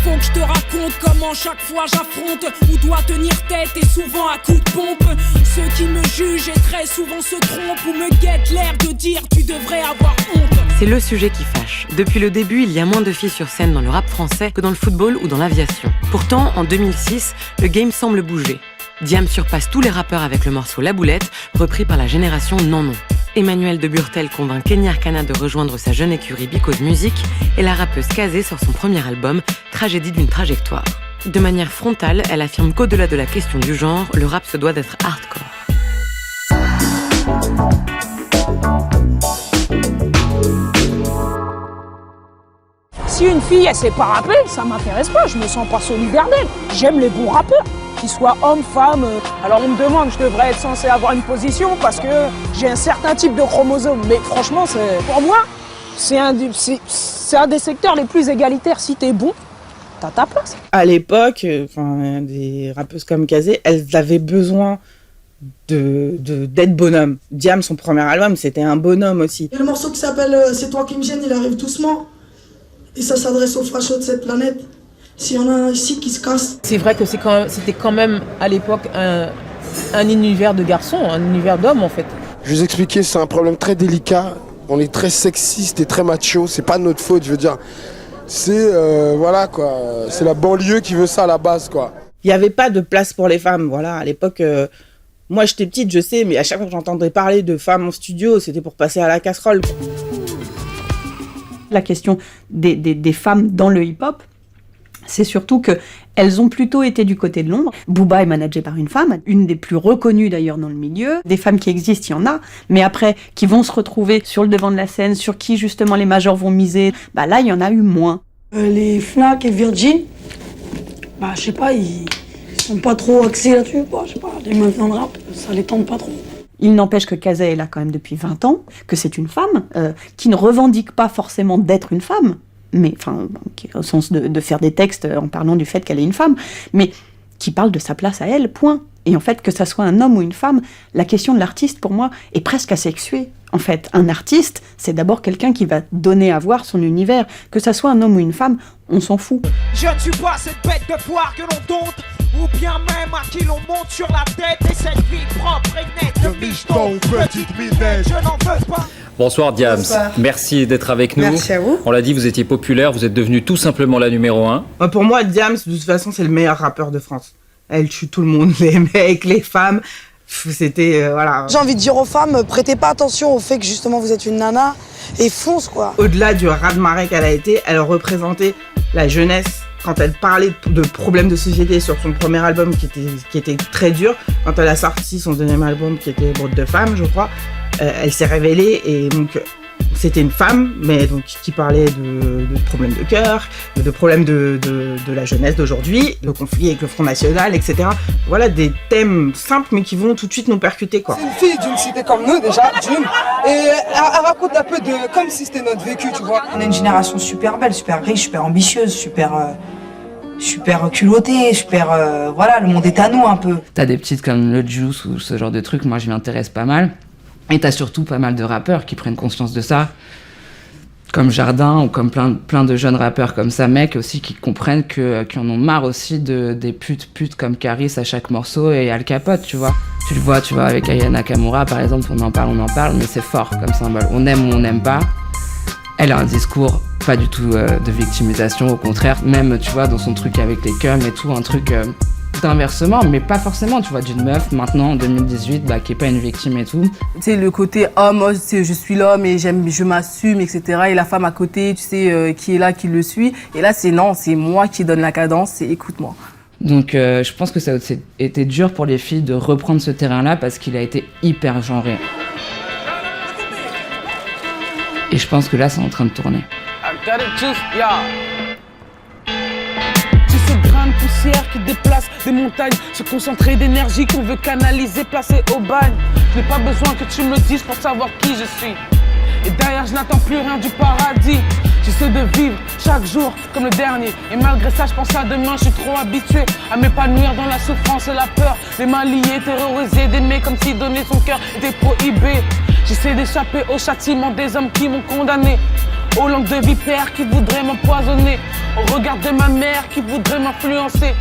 faut que je te raconte comment chaque fois j'affronte ou dois tenir tête et souvent à coups de pompe. Ceux qui me jugent et très souvent se trompent ou me guettent l'air de dire tu devrais avoir honte. C'est le sujet qui fâche. Depuis le début, il y a moins de filles sur scène dans le rap français que dans le football ou dans l'aviation. Pourtant, en 2006, le game semble bouger. Diam surpasse tous les rappeurs avec le morceau La Boulette, repris par la génération Non Non. Emmanuel de Burtel convainc Kenny Arcana de rejoindre sa jeune écurie Because Music et la rappeuse Kazé sort son premier album, Tragédie d'une trajectoire. De manière frontale, elle affirme qu'au-delà de la question du genre, le rap se doit d'être hardcore. Si une fille, elle sait pas rapper, ça m'intéresse pas, je me sens pas solidaire d'elle. J'aime les bons rappeurs, qu'ils soient hommes, femmes. Alors on me demande, je devrais être censé avoir une position parce que j'ai un certain type de chromosome. Mais franchement, pour moi, c'est un des secteurs les plus égalitaires. Si t'es bon, t'as ta place. À l'époque, des rappeuses comme Kazé, elles avaient besoin d'être bonhomme. Diam, son premier album, c'était un bonhomme aussi. Et le morceau qui s'appelle C'est toi qui me gêne, il arrive doucement. Et ça s'adresse aux fachos de cette planète. S'il y en a un ici qui se casse. C'est vrai que c'était quand même à l'époque un univers de garçons, un univers d'hommes en fait. Je vais vous expliquer, c'est un problème très délicat. On est très sexiste et très macho. C'est pas notre faute, je veux dire. C'est voilà quoi. C'est la banlieue qui veut ça à la base quoi. Il n'y avait pas de place pour les femmes. Voilà, à l'époque, moi j'étais petite, je sais, mais à chaque fois que j'entendais parler de femmes en studio, c'était pour passer à la casserole. La question des femmes dans le hip-hop, c'est surtout qu'elles ont plutôt été du côté de l'ombre. Booba est managé par une femme, une des plus reconnues d'ailleurs dans le milieu. Des femmes qui existent, il y en a, mais après, qui vont se retrouver sur le devant de la scène, sur qui justement les majors vont miser, bah là, il y en a eu moins. Les Fnac et Virgin, je sais pas, ils sont pas trop axés là-dessus, quoi. Je sais pas, les meufs dans le rap, ça les tente pas trop. Il n'empêche que Kazé est là quand même depuis 20 ans, que c'est une femme qui ne revendique pas forcément d'être une femme, mais au sens de faire des textes en parlant du fait qu'elle est une femme, mais qui parle de sa place à elle, point. Et en fait, que ça soit un homme ou une femme, la question de l'artiste, pour moi, est presque asexuée. En fait, un artiste, c'est d'abord quelqu'un qui va donner à voir son univers. Que ça soit un homme ou une femme, on s'en fout. Je ne suis pas cette bête de foire que l'on dompte, ou bien même à qui l'on monte sur la tête. Et cette vie propre et nette de micheton, petite minette, je n'en veux pas. Bonsoir Diams, bonsoir. Merci d'être avec nous. Merci à vous. On l'a dit, vous étiez populaire, vous êtes devenu tout simplement la numéro 1. Pour moi, Diams, de toute façon, c'est le meilleur rappeur de France. Elle tue tout le monde, les mecs, les femmes. C'était, voilà. J'ai envie de dire aux femmes, prêtez pas attention au fait que justement vous êtes une nana et fonce quoi. Au-delà du raz-de-marée qu'elle a été, elle représentait la jeunesse. Quand elle parlait de problèmes de société sur son premier album qui était très dur, quand elle a sorti son deuxième album qui était Brode de femme, je crois, elle s'est révélée et donc c'était une femme, mais donc qui parlait de problèmes de cœur, de problèmes de la jeunesse d'aujourd'hui, de conflits avec le Front National, etc. Voilà des thèmes simples mais qui vont tout de suite nous percuter quoi. C'est une fille d'une cité comme nous déjà, d'une, et elle raconte un peu comme si c'était notre vécu, tu vois. On a une génération super belle, super riche, super ambitieuse, super culottée, voilà, le monde est à nous un peu. T'as des petites comme le Juice ou ce genre de trucs, moi je m'y intéresse pas mal. Et t'as surtout pas mal de rappeurs qui prennent conscience de ça, comme Jardin ou comme plein de jeunes rappeurs comme ça, mecs aussi qui comprennent qui en ont marre aussi des putes comme Caris à chaque morceau et Al Capote, tu vois. Tu le vois, avec Aya Nakamura par exemple, on en parle, mais c'est fort comme symbole. On aime ou on n'aime pas. Elle a un discours pas du tout de victimisation, au contraire, même tu vois dans son truc avec les cums et tout, un truc d'inversement, mais pas forcément, tu vois, d'une meuf maintenant en 2018 qui est pas une victime et tout. C'est le côté homme, je suis l'homme et je m'assume, etc. Et la femme à côté, tu sais, qui est là, qui le suit. Et là, c'est moi qui donne la cadence, c'est écoute-moi. Donc je pense que ça a été dur pour les filles de reprendre ce terrain-là parce qu'il a été hyper genré. Et je pense que là, c'est en train de tourner. Ce grain de poussière qui déplace des montagnes, ce concentré d'énergie qu'on veut canaliser, placer au bagne. Je n'ai pas besoin que tu me dises pour savoir qui je suis. Et derrière, je n'attends plus rien du paradis. J'essaie de vivre chaque jour comme le dernier. Et malgré ça, je pense à demain, je suis trop habitué à m'épanouir dans la souffrance et la peur. Les mains liées, terrorisées, d'aimer comme si donner son cœur était prohibé. J'essaie d'échapper au châtiment des hommes qui m'ont condamné. Aux langues de vipères qui voudraient m'empoisonner, au regard de ma mère qui voudrait m'influencer.